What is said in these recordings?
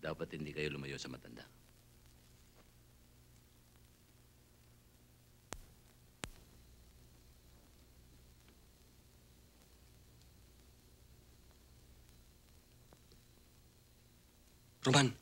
Dapat hindi kayo lumayo sa matanda. Roman.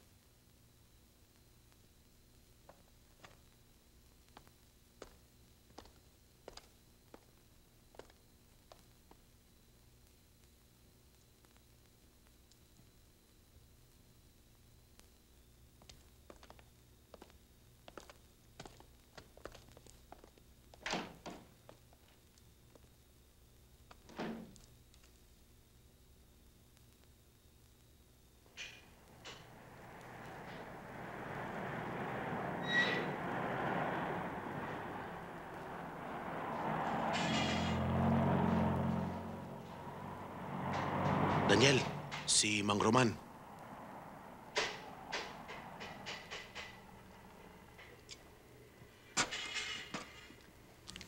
Daniel, si Mang Roman.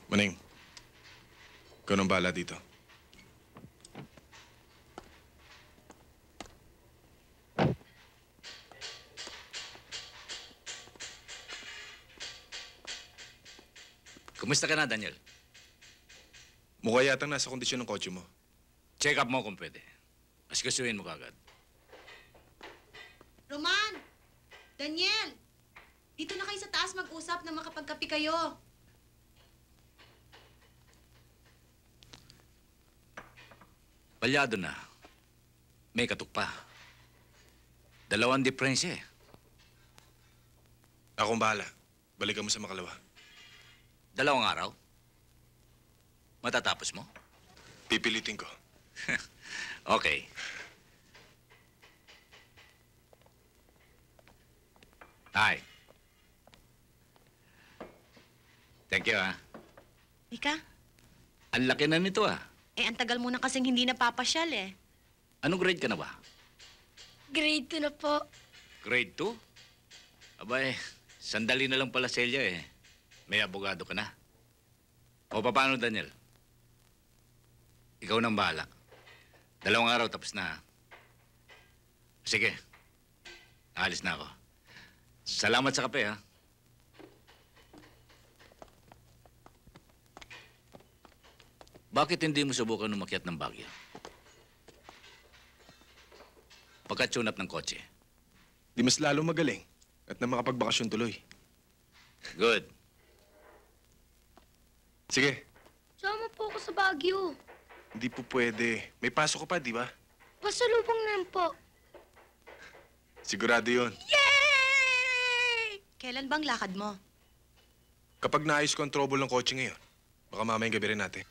Maning, ikaw nang bahala dito. Kumusta ka na, Daniel? Mukha yatang nasa kondisyon ng kotse mo. Check up mo kung pwede. Asikasuhin mo kagad. Roman! Daniel! Dito na kayo sa taas mag-usap na makapagkapi kayo. Palyado na. May katok pa. 2 diferensya eh. Akong bahala. Balikan mo sa Makalawa. 2 araw? Matatapos mo? Pipilitin ko. Okay. Hi. Thank you, ah. Ika? Ang laki na nito, ah. Ang tagal mo na kasing hindi napapasyal eh. Anong grade ka na ba? Grade 2 na po. Grade 2? Abay, sandali na lang pala, Celia, eh. May abogado ka na. O, paano, Daniel? Ikaw nang bahala. 2 araw, tapos na. Sige. Aalis na ako. Salamat sa kape, ha? Bakit hindi mo subukan umakyat ng Baguio? Pagka-tune up ng kotse. Di mas lalo magaling at na makapagbakasyon tuloy. Good. Sige, Sama po ako sa Baguio. hindi po pwede. May pasok ka pa, di ba? Pasalubong na lang po. Sigurado yun. Yay! Kailan bang lakad mo? Kapag naayos ko ang trouble ng kotse ngayon, baka mamayang gabi rin natin.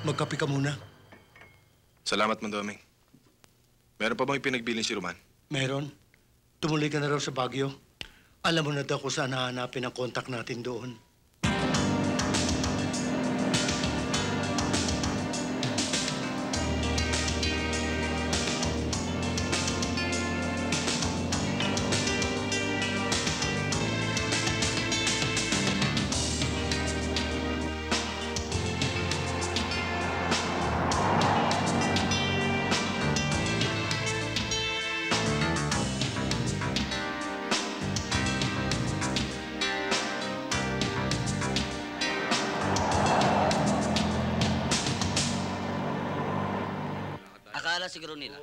Magkape ka muna. Salamat, Mandoming. Meron pa bang ipinagbilin si Roman? Meron. Tumuloy ka na raw sa Baguio. Alam mo na daw kung saan hahanapin ang kontak natin doon. Akala siguro nila,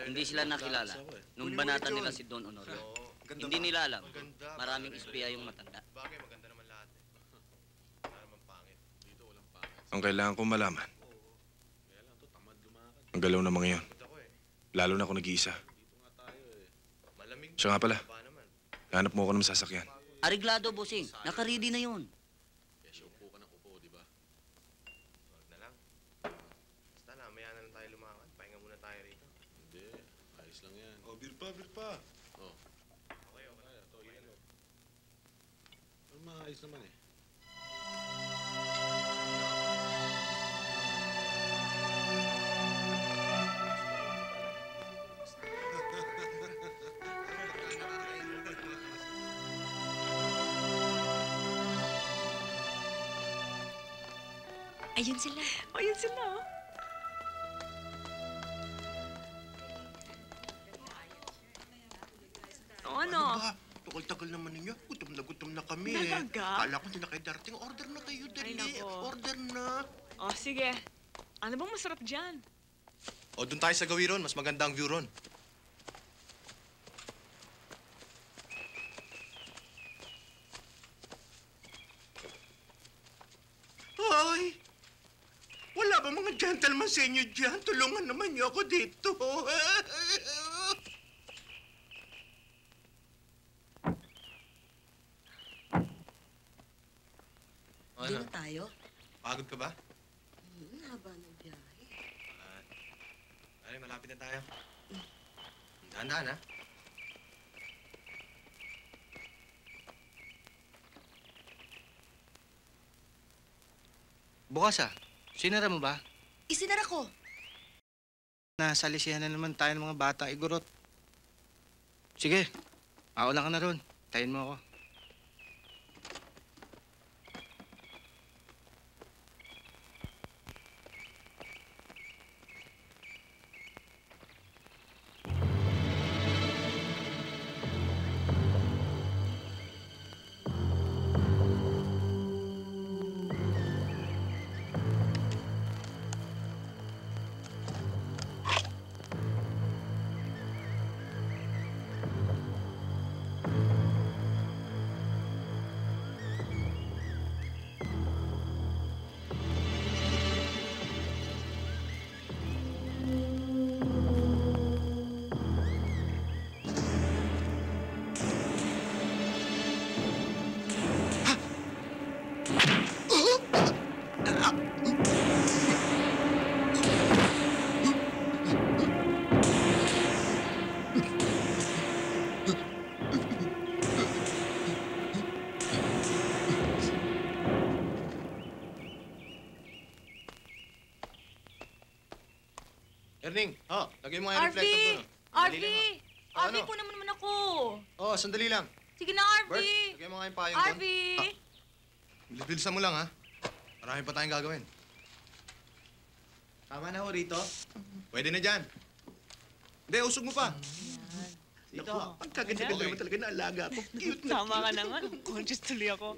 hindi sila nakilala nung banata nila si Don Honorio. Hindi nila alam, maraming espiya yung matanda. Ang kailangan kong malaman, ang galaw ng mga yon. Lalo na kung nag-iisa. Siya nga pala, hanap mo ako ng masasakyan. Ariglado, bossing. Naka-ready na yun. Oh, beer pa. Oh. Okay. Maayos naman eh. Ayun sila. Ayun sila, oh. O, ano? Ba? Tagal-tagal naman ninyo. Gutom na kami Talaga? Kala ko hindi na kayo darating. Order na kayo, dali. nako. Order na. O, sige. Ano bang masarap dyan? O, doon tayo sa Gawiron. Mas maganda ang view ron. Ay! Wala ba mga gentleman sa inyo dyan? Tulungan naman niyo ako dito. Doon na tayo. Pagod ka ba? Haba ng biyahe. Ay, malapit na tayo. Dahan-dahan, ha? Bukas sinara mo ba? Isinara ko. Nasalisihan na naman tayo ng mga batang igurot. Sige, mauna ka na ron. Tayin mo ako. Erning, lagay mo nga yung RV! reflector doon. RV! Oh, RV, ano? kunan mo naman ako. Oo, sandali lang. Sige na, RV! Bert, lagay mo nga yung payong doon. RV! Bilisan mo lang, ha? Marami pa tayong gagawin. Tama na ho rito. Pwede na dyan. Hindi, usog mo pa. Naku, ang kaganda-ganda naman talaga na alaga ko. Cute na Tama ka naman. Conscious tuloy ako.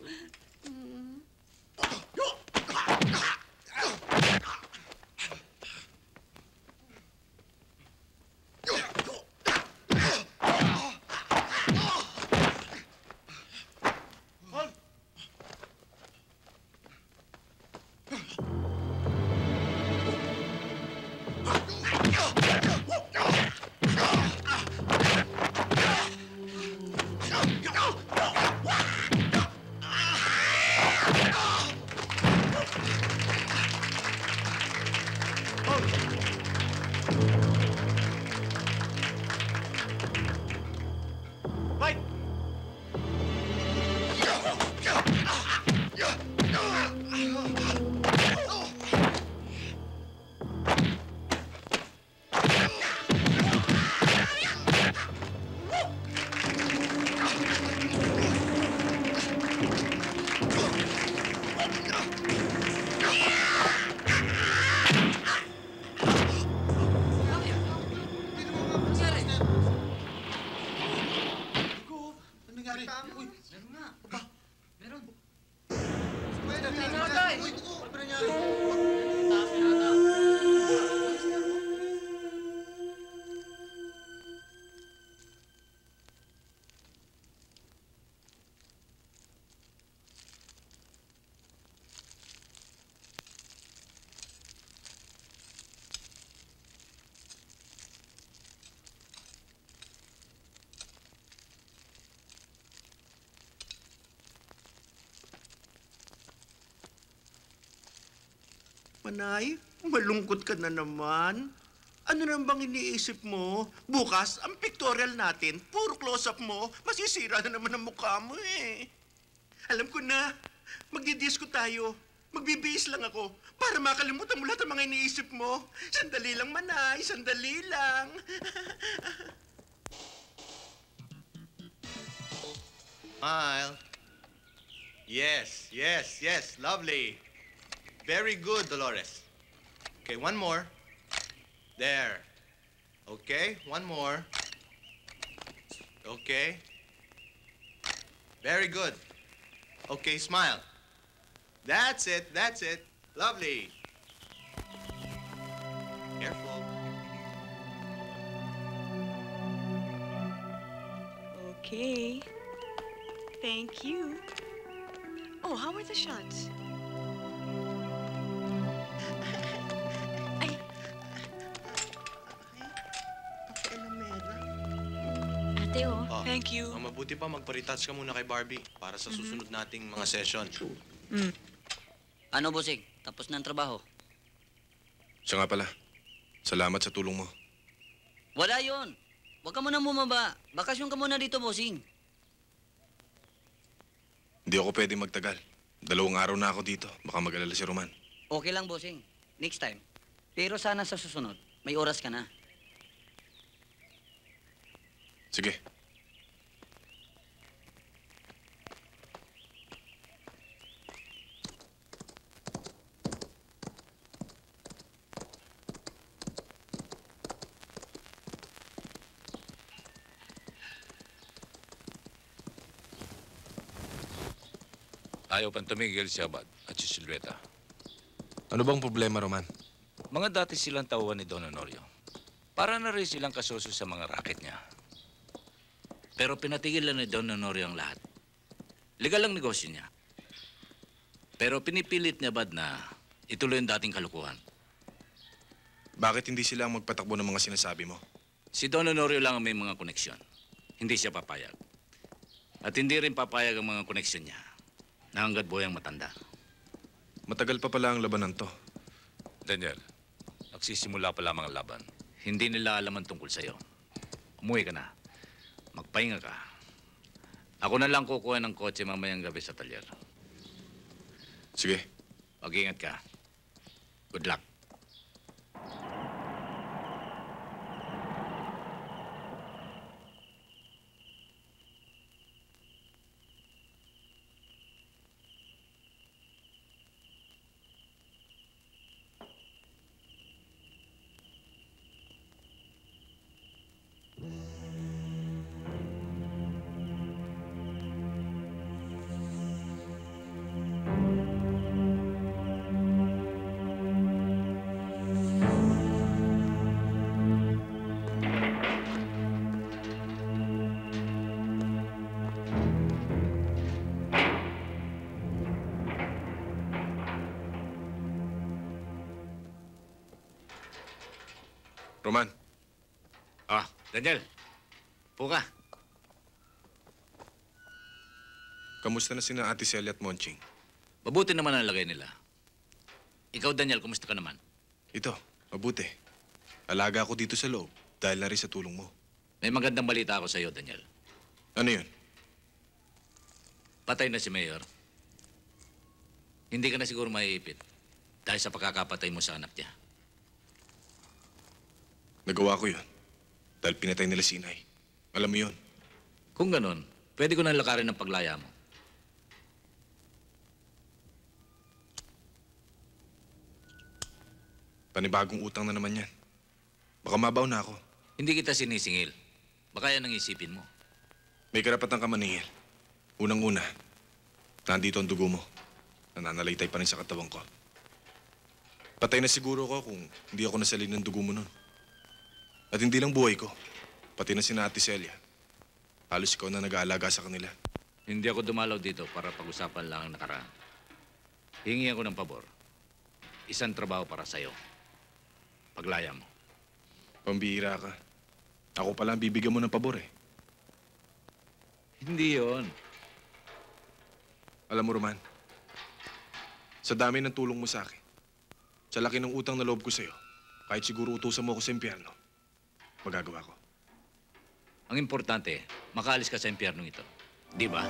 Panay, malungkot ka na naman. Ano na bang iniisip mo? Bukas, ang pictorial natin, puro close-up mo, masisira na naman ang mukha mo eh. Alam ko na, magdidisco tayo. Magbibihis lang ako para makalimutan mo lahat ng mga iniisip mo. Sandali lang, Manay, sandali lang. Smile. Yes, yes, yes. Lovely. Very good, Dolores. Okay, one more. There. Okay, one more. Okay. Very good. Okay, smile. That's it, that's it. Lovely. Careful. Okay. Thank you. Oh, how were the shots? Ay, ate, oh. Oh, Thank you. Ang mabuti pa, magpa-retouch ka muna kay Barbie para sa susunod nating mga session. Ano, bossing? Tapos na ang trabaho? Siya nga pala. Salamat sa tulong mo. Wala yon. Huwag ka muna bumaba. Bakasyon ka muna dito, bossing. Hindi ako pwede magtagal. 2 araw na ako dito. Baka mag-alala si Roman. Okay lang, bossing. Next time. Pero sana sa susunod, may oras ka na. Sige. Ayaw pang tumigil si Abad at si Silveta. Ano bang problema, Roman? Mga dati silang tauhan ni Don Honorio. Para na rin silang kasuso sa mga racket niya. Pero pinatigil lang ni Don Honorio ang lahat. Legal ang negosyo niya. Pero pinipilit niya, Bad, na ituloy ang dating kalukuhan. Bakit hindi sila ang magpatakbo ng mga sinasabi mo? Si Don Honorio lang ang may mga koneksyon. Hindi siya papayag. At hindi rin papayag ang mga koneksyon niya na hanggat buhay ang matanda. Matagal pa pala ang labanan to. Daniel, nagsisimula pa lamang ang laban. Hindi nila alam ang tungkol sa'yo. Umuwi ka na. Magpahinga ka. Ako na lang kukuha ng kotse mamayang gabi sa talyer. Sige. Mag-ingat ka. Good luck. Roman, Daniel, po ka. kamusta na sina Ate Celia at Monching? Mabuti naman ang lagay nila. Ikaw, Daniel, kumusta ka naman? Ito, mabuti. Alaga ako dito sa loob dahil na rin sa tulong mo. May magandang balita ako sa iyo, Daniel. Ano yun? Patay na si Mayor. Hindi ka na siguro maiipit dahil sa pagkakapatay mo sa anak niya. Nagawa ko yun. Dahil pinatay nila si Inay. Alam mo yun. Kung ganun, pwede ko nang lakarin ang paglaya mo. Panibagong utang na naman yan. Baka mabaw na ako. Hindi kita sinisingil. Baka yan ang isipin mo. May karapatan ka maningil. Unang-una, nandito ang dugo mo. Nananalaytay pa rin sa katawan ko. Patay na siguro ko kung hindi ako nasalin ng dugo mo nun. At hindi lang buhay ko, pati na sina Ate Celia. Halos ikaw na nag-aalaga sa kanila. Hindi ako dumalaw dito para pag-usapan lang ang nakaraan. Hingi ako ng pabor. Isang trabaho para sa'yo. Paglaya mo. Pambihira ka. Ako pala ang bibigyan mo ng pabor eh. Hindi yon. Alam mo, Roman, sa dami ng tulong mo sa akin, Sa laki ng utang na loob ko sa'yo, kahit siguro utusan mo ako sa impyerno, magagawa ko. Ang importante, makaalis ka sa impyernong ito. Di ba?